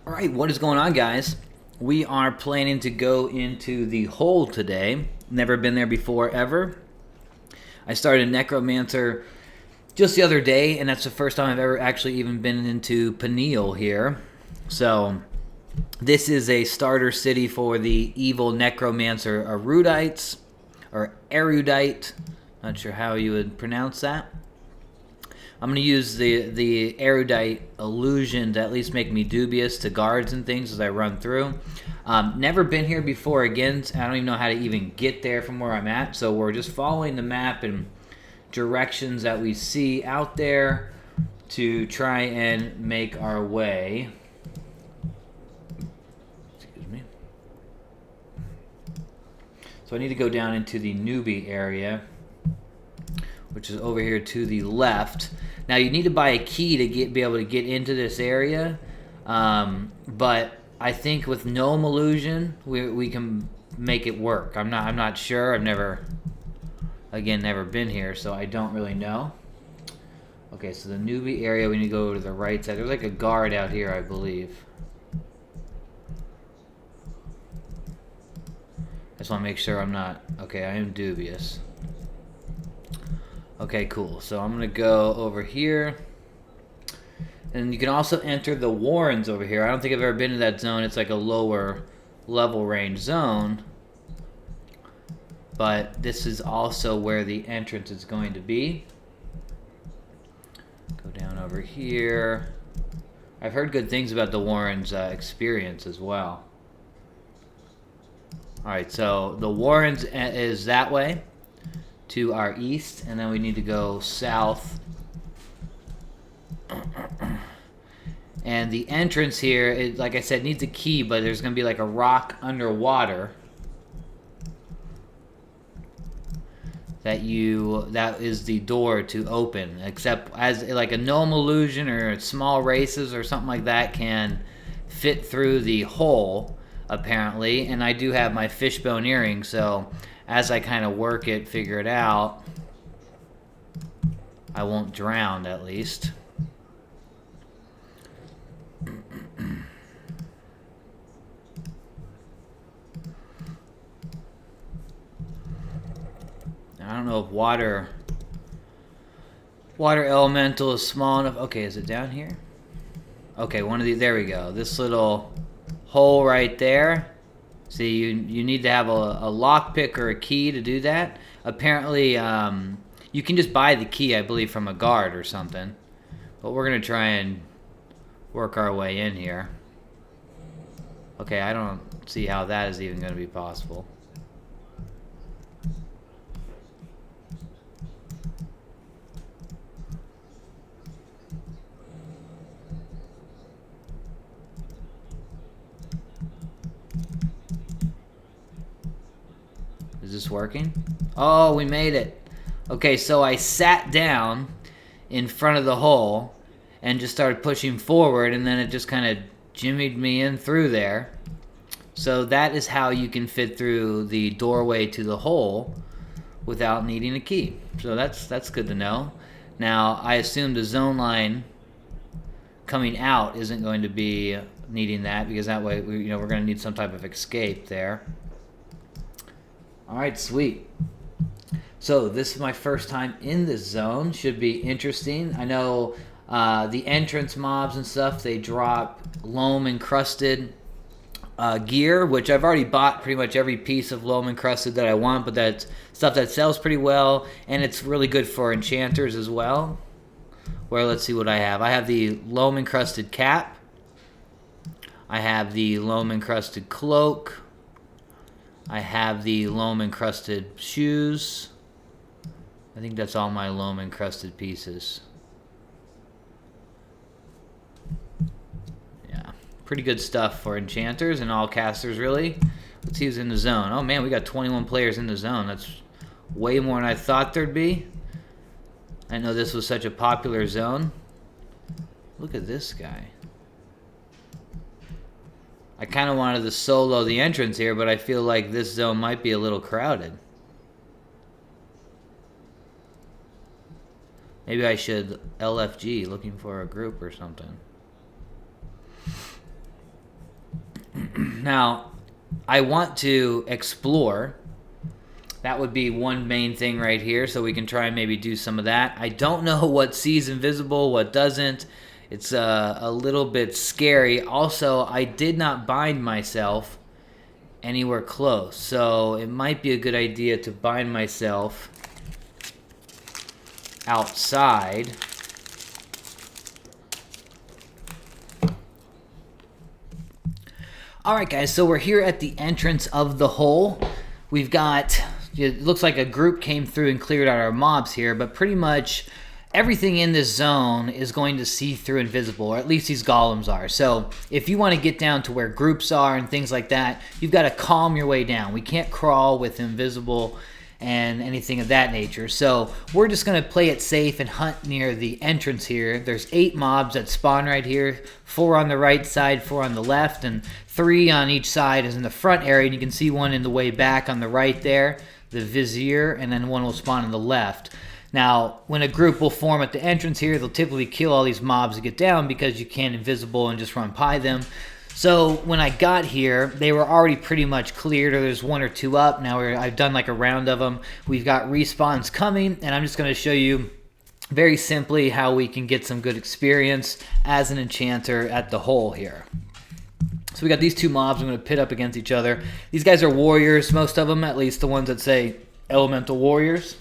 All right, what is going on, guys? We are planning to go into the hole today. Never been there before, ever. I started Necromancer just the other day, and that's the first time I've ever actually even been into Peniel here. So, this is a starter city for the evil Necromancer Erudites, or Erudite. Not sure how you would pronounce that. I'm going to use the erudite illusion to at least make me dubious to guards and things as I run through. Never been here before again. I don't even know how to even get there from where I'm at. So we're just following the map and directions that we see out there to try and make our way. Excuse me. So I need to go down into the newbie area, which is over here to the left. Now you need to buy a key to be able to get into this area, but I think with gnome illusion we can make it work. I'm not sure. I've never been here, so I don't really know. Okay, so the newbie area, we need to go to the right side. There's like a guard out here, I believe. I just want to make sure I'm not. Okay, I am dubious. Okay, cool. So I'm going to go over here. And you can also enter the warrens over here. I don't think I've ever been to that zone. It's like a lower level range zone. But this is also where the entrance is going to be. Go down over here. I've heard good things about the warrens' experience as well. Alright, so the warrens is that way to our east, and then we need to go south. And the entrance here, is, like I said, needs a key, but there's going to be like a rock underwater that is the door to open. Except as like a gnome illusion or small races or something like that can fit through the hole, apparently. And I do have my fishbone earring, so as I kind of work it, figure it out, I won't drown, at least. I don't know if water elemental is small enough. Okay, is it down here? Okay, one of these. There we go. This little hole right there. See, you need to have a lockpick or a key to do that. Apparently, you can just buy the key, I believe, from a guard or something. But we're going to try and work our way in here. Okay, I don't see how that is even going to be possible. Is this working? Oh, we made it. Okay, so I sat down in front of the hole and just started pushing forward, and then it just kind of jimmied me in through there. So that is how you can fit through the doorway to the hole without needing a key. So that's good to know. Now, I assume the zone line coming out isn't going to be needing that, because that way we're going to need some type of escape there. All right, sweet. So this is my first time in this zone. Should be interesting. I know the entrance mobs and stuff, they drop loam encrusted gear, which I've already bought pretty much every piece of loam encrusted that I want, but that's stuff that sells pretty well, and it's really good for enchanters as well. Where, let's see what I have. I have the loam encrusted cap. I have the loam encrusted cloak. I have the loam encrusted shoes. I think that's all my loam encrusted pieces. Yeah, pretty good stuff for enchanters and all casters, really. Let's see who's in the zone. Oh man, we got 21 players in the zone. That's way more than I thought there'd be. I know this was such a popular zone. Look at this guy. I kind of wanted to solo the entrance here, but I feel like this zone might be a little crowded. Maybe I should LFG, looking for a group or something. Now, I want to explore. That would be one main thing right here, so we can try and maybe do some of that. I don't know what sees invisible, what doesn't. It's a little bit scary. Also, I did not bind myself anywhere close, so it might be a good idea to bind myself outside. Alright guys, so we're here at the entrance of the hole. We've got, it looks like a group came through and cleared out our mobs here, but pretty much everything in this zone is going to see through invisible, or at least these golems are. So if you want to get down to where groups are and things like that, you've got to calm your way down. We can't crawl with invisible and anything of that nature. So we're just going to play it safe and hunt near the entrance here. There's 8 mobs that spawn right here, 4 on the right side, 4 on the left, and 3 on each side is in the front area. And you can see one in the way back on the right there, the vizier, and then one will spawn on the left. Now, when a group will form at the entrance here, they'll typically kill all these mobs to get down because you can't invisible and just run by them. So when I got here, they were already pretty much cleared, or there's 1 or 2 up. Now I've done like a round of them. We've got respawns coming, and I'm just going to show you very simply how we can get some good experience as an enchanter at the hole here. So we got these 2 mobs I'm going to pit up against each other. These guys are warriors, most of them, at least the ones that say elemental warriors.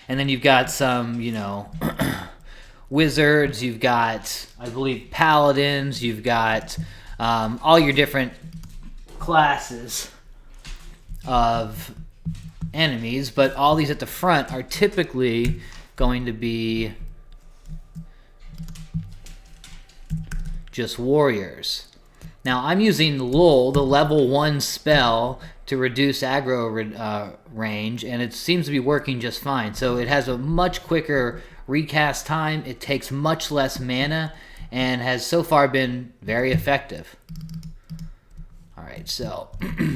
And then you've got some, you know, wizards, you've got, I believe, paladins, you've got all your different classes of enemies, but all these at the front are typically going to be just warriors. Now, I'm using Lull, the level 1 spell, to reduce aggro range, and it seems to be working just fine. So it has a much quicker recast time, it takes much less mana, and has so far been very effective. Alright, so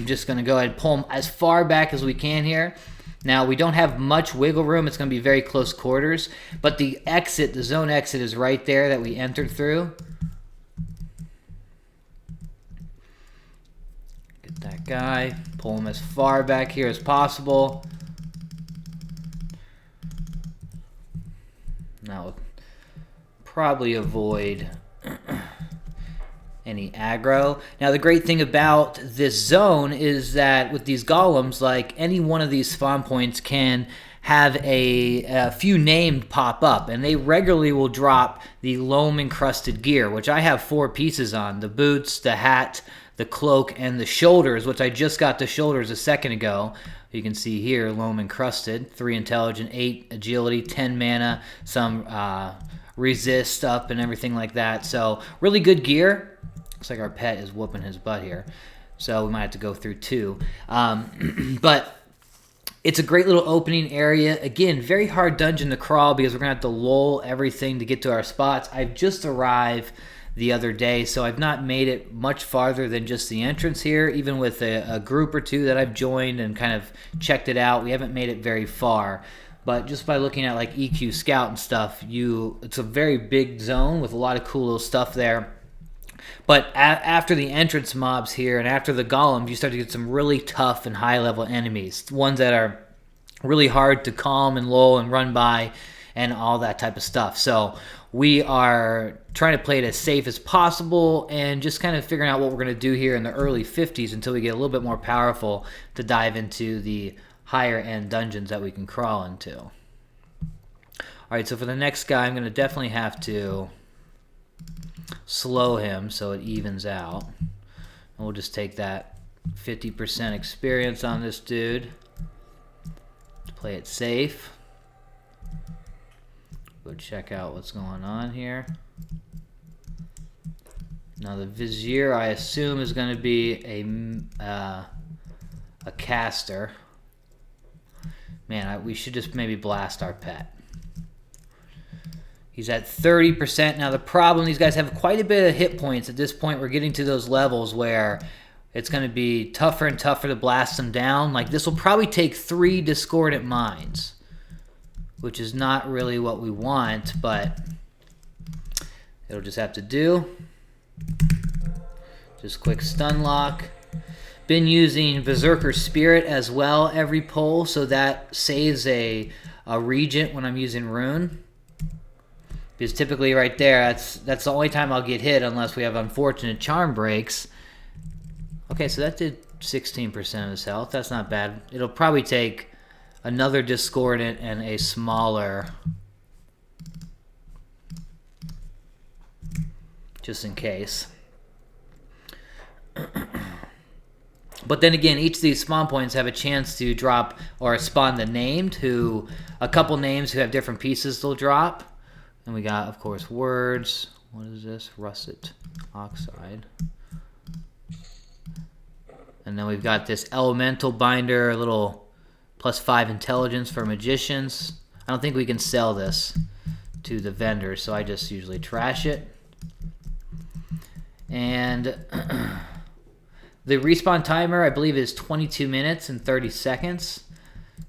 just going to go ahead and pull them as far back as we can here. Now, we don't have much wiggle room, it's going to be very close quarters, but the exit, the zone exit is right there that we entered through. Get that guy, pull him as far back here as possible. Now, probably avoid any aggro. Now, the great thing about this zone is that with these golems, like any one of these spawn points can have a few named pop up, and they regularly will drop the loam encrusted gear, which I have 4 pieces on: the boots, the hat, the cloak, and the shoulders, which I just got the shoulders a second ago. You can see here, loam encrusted, 3 intelligence, 8 agility, 10 mana, some resist up and everything like that. So really good gear. Looks like our pet is whooping his butt here, so we might have to go through 2. But it's a great little opening area. Again, very hard dungeon to crawl because we're going to have to lull everything to get to our spots. I've just arrived the other day, so I've not made it much farther than just the entrance here. Even with a group or 2 that I've joined and kind of checked it out, we haven't made it very far. But just by looking at like EQ Scout and stuff, it's a very big zone with a lot of cool little stuff there. But after the entrance mobs here and after the golems, you start to get some really tough and high level enemies, ones that are really hard to calm and lull and run by and all that type of stuff. So we are trying to play it as safe as possible and just kind of figuring out what we're going to do here in the early 50s until we get a little bit more powerful to dive into the higher end dungeons that we can crawl into. All right, so for the next guy, I'm going to definitely have to slow him so it evens out. And we'll just take that 50% experience on this dude to play it safe. Go check out what's going on here. Now the vizier, I assume, is going to be a caster. Man, we should just maybe blast our pet. He's at 30%. Now the problem, these guys have quite a bit of hit points. At this point, we're getting to those levels where it's going to be tougher and tougher to blast them down. Like, this will probably take 3 discordant mines, which is not really what we want, but it'll just have to do. Just quick stun lock. Been using Berserker Spirit as well every pull, so that saves a regent when I'm using Rune. Because typically right there, that's the only time I'll get hit unless we have unfortunate charm breaks. Okay, so that did 16% of his health. That's not bad. It'll probably take another Discordant and a smaller, just in case. But then again, each of these spawn points have a chance to drop or spawn the named, who a couple names who have different pieces they'll drop. And we got, of course, words. What is this? Russet oxide. And then we've got this elemental binder, a little +5 intelligence for magicians. I don't think we can sell this to the vendor, so I just usually trash it. And the respawn timer, I believe, is 22 minutes and 30 seconds.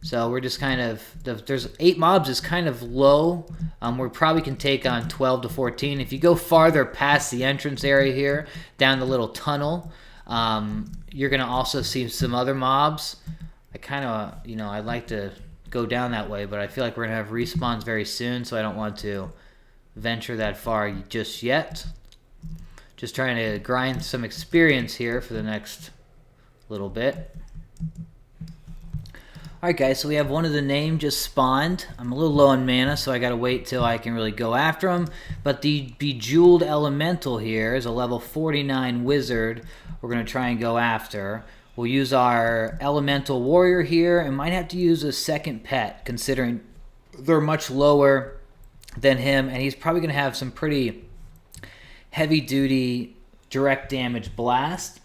So we're just kind of, there's 8 mobs is kind of low. We probably can take on 12 to 14. If you go farther past the entrance area here, down the little tunnel, you're going to also see some other mobs. I kind of, I'd like to go down that way, but I feel like we're going to have respawns very soon, so I don't want to venture that far just yet. Just trying to grind some experience here for the next little bit. Alright guys, so we have one of the names just spawned. I'm a little low on mana, so I gotta wait till I can really go after him. But the Bejeweled Elemental here is a level 49 wizard we're gonna try and go after. We'll use our Elemental Warrior here and might have to use a second pet, considering they're much lower than him, and he's probably gonna have some pretty heavy-duty direct damage blast,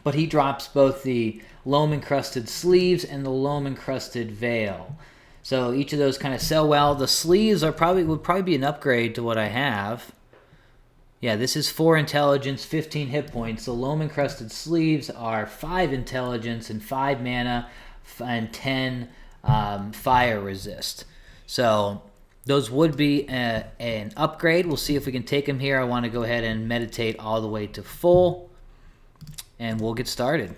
but he drops both the loam encrusted sleeves and the loam encrusted veil. So each of those kind of sell well. The sleeves would probably be an upgrade to what I have. Yeah, this is 4 intelligence, 15 hit points. The loam encrusted sleeves are 5 intelligence and 5 mana and 10 fire resist. So those would be an upgrade. We'll see if we can take them here. I want to go ahead and meditate all the way to full, and we'll get started.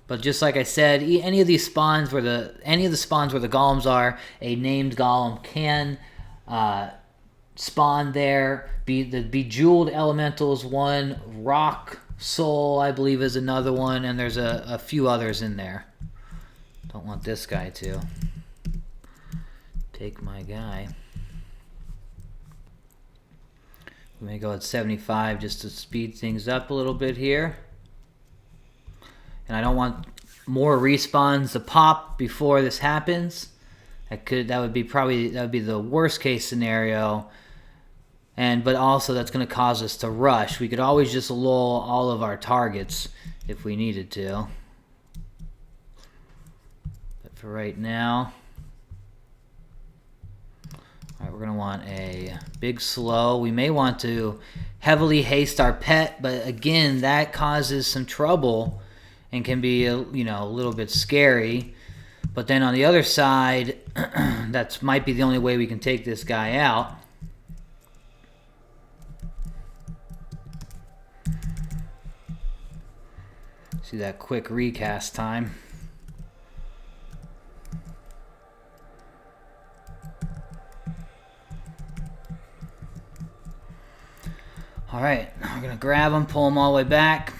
But just like I said, any of these spawns where the golems are, a named golem can spawn there. The Bejeweled Elemental is one. Rock Soul, I believe, is another one, and there's a few others in there. Don't want this guy to take my guy. We may go at 75 just to speed things up a little bit here. And I don't want more respawns to pop before this happens. That would be the worst case scenario. But also that's going to cause us to rush. We could always just lull all of our targets if we needed to. But for right now, all right, we're going to want a big slow. We may want to heavily haste our pet, but again, that causes some trouble and can be a little bit scary. But then on the other side, that might be the only way we can take this guy out. See that quick recast time. All right, we're gonna grab him, pull him all the way back.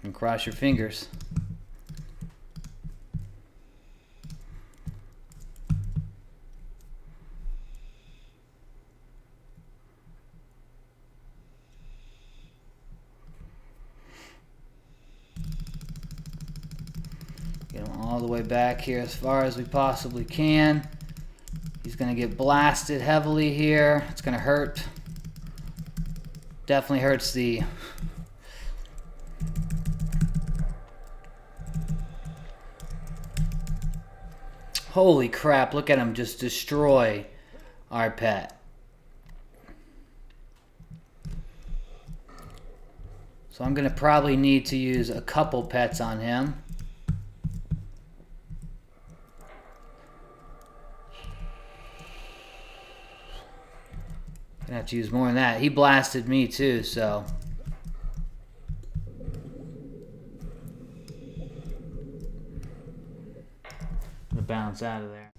And cross your fingers. Get him all the way back here as far as we possibly can. He's going to get blasted heavily here. It's going to hurt. Definitely hurts the... Holy crap, look at him just destroy our pet. So I'm going to probably need to use a couple pets on him. have to use more than that. He blasted me too, so. I'm gonna bounce out of there.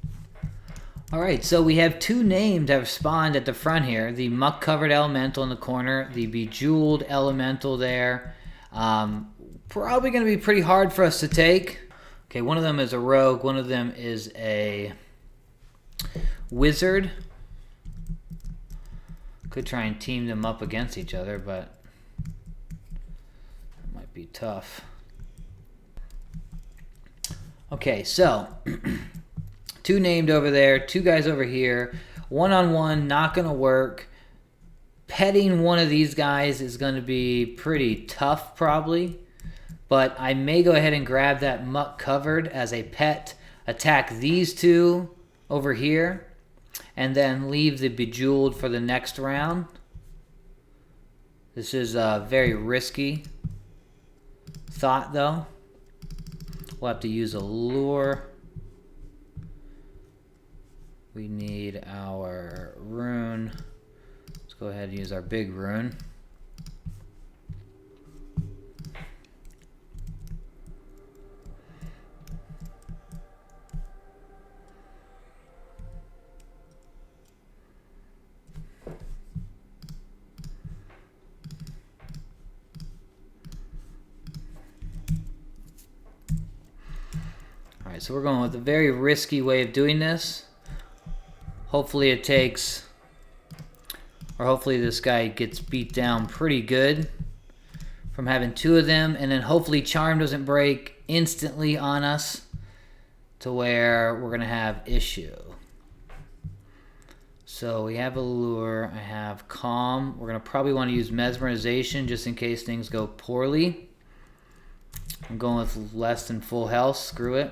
Alright, so we have two names that have spawned at the front here. The muck-covered elemental in the corner, the bejeweled elemental there. Probably going to be pretty hard for us to take. Okay, one of them is a rogue, one of them is a wizard. Could try and team them up against each other, but that might be tough. Okay, so two named over there, two guys over here. One-on-one, not going to work. Petting one of these guys is going to be pretty tough, probably. But I may go ahead and grab that muck covered as a pet, attack these two over here, and then leave the bejeweled for the next round. This is a very risky thought, though. We'll have to use a lure. We need our rune. Let's go ahead and use our big rune. Alright, so we're going with a very risky way of doing this. Hopefully it takes, or hopefully this guy gets beat down pretty good from having two of them, and then hopefully charm doesn't break instantly on us to where we're going to have issue. So we have a lure, I have calm. We're going to probably want to use mesmerization just in case things go poorly. I'm going with less than full health, screw it.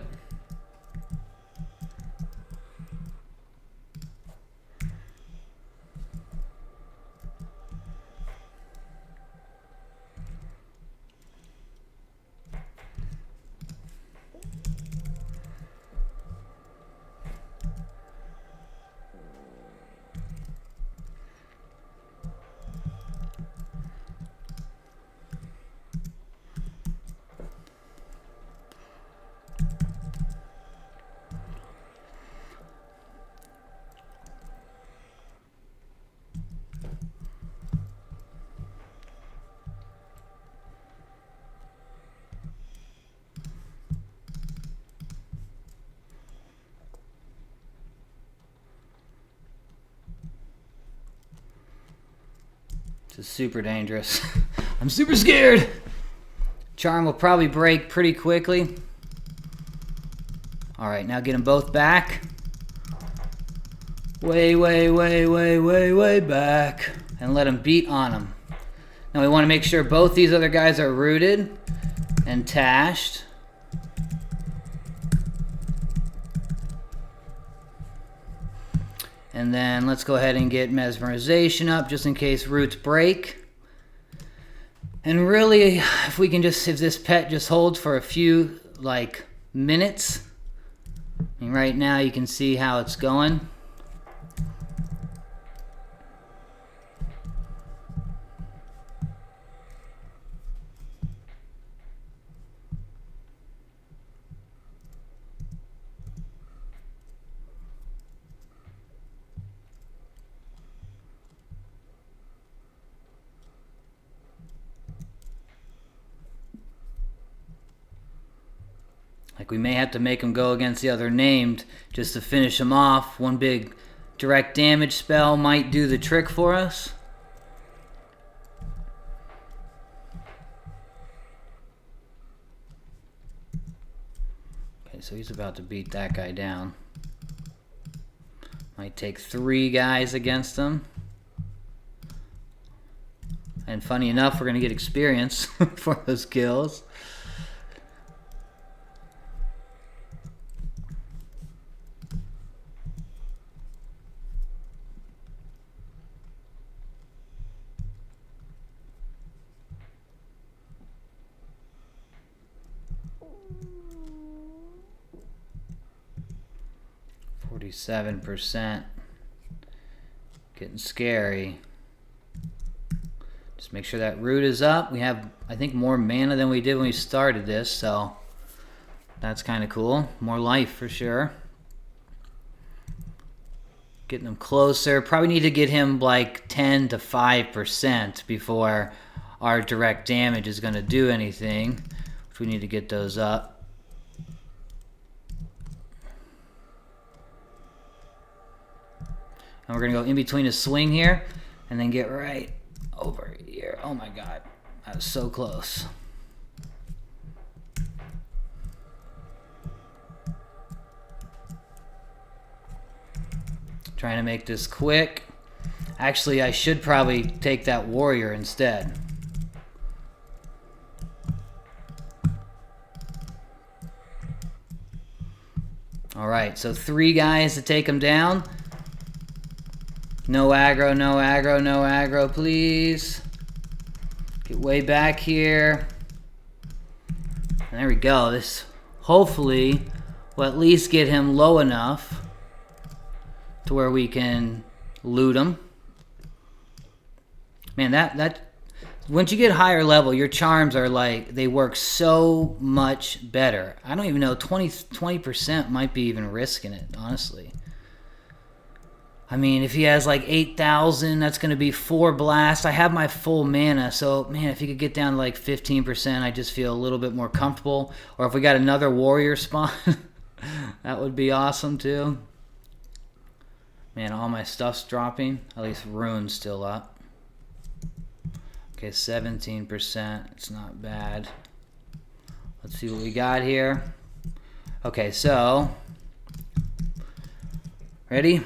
This is super dangerous. I'm super scared. Charm will probably break pretty quickly. Alright, now get them both back. Way back. And let them beat on them. Now we want to make sure both these other guys are rooted and tashed. And then let's go ahead and get mesmerization up just in case roots break. And really, if we can just, if this pet just holds for a few, like, minutes. I mean, right now you can see how it's going. Like, we may have to make them go against the other named just to finish them off. One big direct damage spell might do the trick for us. Okay, so he's about to beat that guy down. Might take 3 guys against him. And funny enough, we're going to get experience for those kills. %, getting scary. make sure that root is up. We have, I think, more mana than we did when we started this, so that's kind of cool. More life for sure. Getting him closer. Probably need to get him like 10 to 5% before our direct damage is going to do anything. Which we need to get those up. And we're going to go in between a swing here and then get right over here. Oh my god. That was so close. Trying to make this quick. Actually, I should probably take that warrior instead. Alright, so 3 guys to take him down. No aggro, no aggro, no aggro, please. Get way back here. And there we go. This hopefully will at least get him low enough to where we can loot him. Man, that once you get higher level, your charms are like, they work so much better. I don't even know, 20% might be even risking it, honestly. I mean, if he has like 8,000, that's going to be 4 blasts. I have my full mana, so man, if he could get down to like 15%, I just feel a little bit more comfortable. Or if we got another warrior spawn, that would be awesome too. Man, all my stuff's dropping. At least rune's still up. Okay, 17%. It's not bad. Let's see what we got here. Okay, so ready?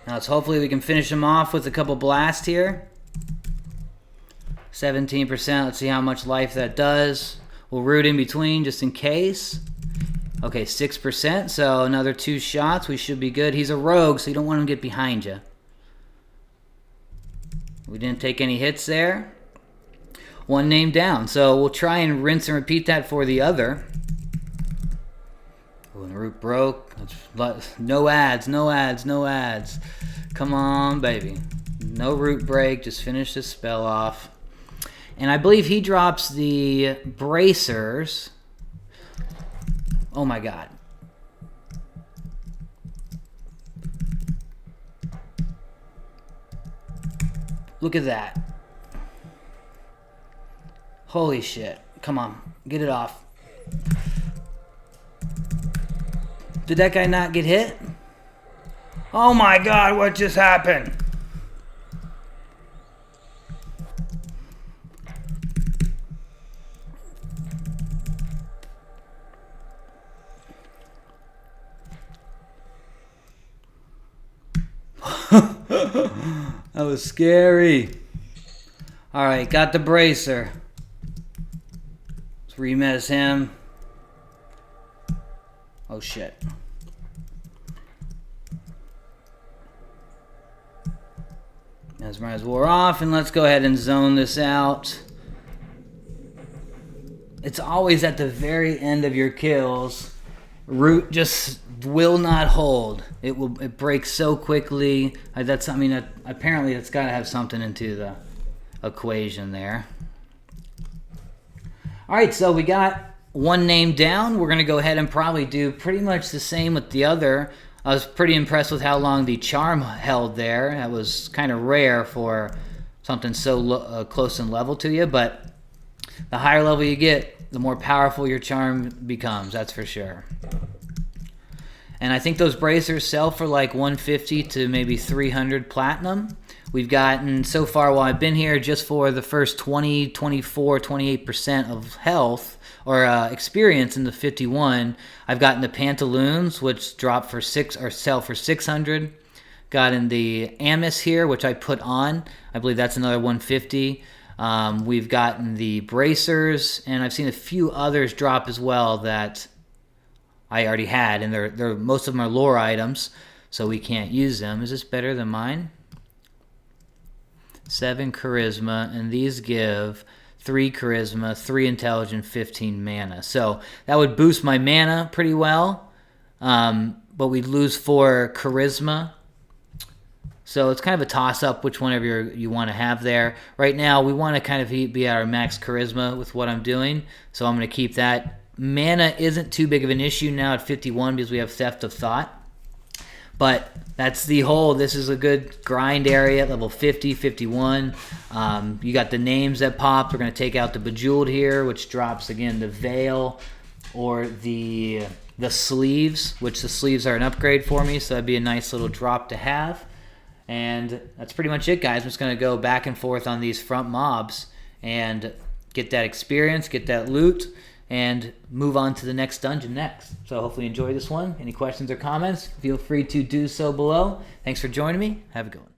Now let's hopefully we can finish him off with a couple blasts here. 17%. Let's see how much life that does. We'll root in between just in case. Okay, 6%. So another 2 shots. We should be good. He's a rogue, so you don't want him to get behind you. We didn't take any hits there. 1 name down. So we'll try and rinse and repeat that for the other. Oh, and the root broke. No ads, no ads, no ads. Come on, baby. No root break. Just finish this spell off. And I believe he drops the bracers. Oh my god. Look at that. Holy shit. Come on. Get it off. Did that guy not get hit? Oh my god, what just happened? That was scary. Alright, got the bracer. Let's remez him. Oh shit. Mesmerize wore off, and let's go ahead and zone this out. It's always at the very end of your kills. Root just will not hold. It breaks so quickly. Apparently that's got to have something into the equation there. All right, so we got 1 name down. We're gonna go ahead and probably do pretty much the same with the other. I was pretty impressed with how long the charm held there. That was kind of rare for something so close in level to you, but the higher level you get, the more powerful your charm becomes, that's for sure. And I think those bracers sell for like 150 to maybe 300 platinum. We've gotten, so far while I've been here, just for the first 20, 24, 28% of health or experience in the 51, I've gotten the pantaloons, which drop for sell for 600. Gotten the Amos here, which I put on. I believe that's another 150. We've gotten the bracers, and I've seen a few others drop as well that I already had, and they're most of them are lore items, so we can't use them. Is this better than mine? 7 charisma, and these give 3 charisma, 3 intelligence, 15 mana. So that would boost my mana pretty well. but we lose 4 charisma. So it's kind of a toss-up which one of you want to have there. Right now, we want to kind of be at our max charisma with what I'm doing, so I'm going to keep that. Mana isn't too big of an issue now at 51 because we have Theft of Thought. But that's the whole, this is a good grind area at level 50, 51. You got the names that popped. We're going to take out the Bejeweled here, which drops, again, the Veil or the sleeves, which the sleeves are an upgrade for me, so that'd be a nice little drop to have. And that's pretty much it, guys. I'm just going to go back and forth on these front mobs and get that experience, get that loot, and move on to the next dungeon next. So hopefully you enjoy this one. Any questions or comments, feel free to do so below. Thanks for joining me. Have a good one.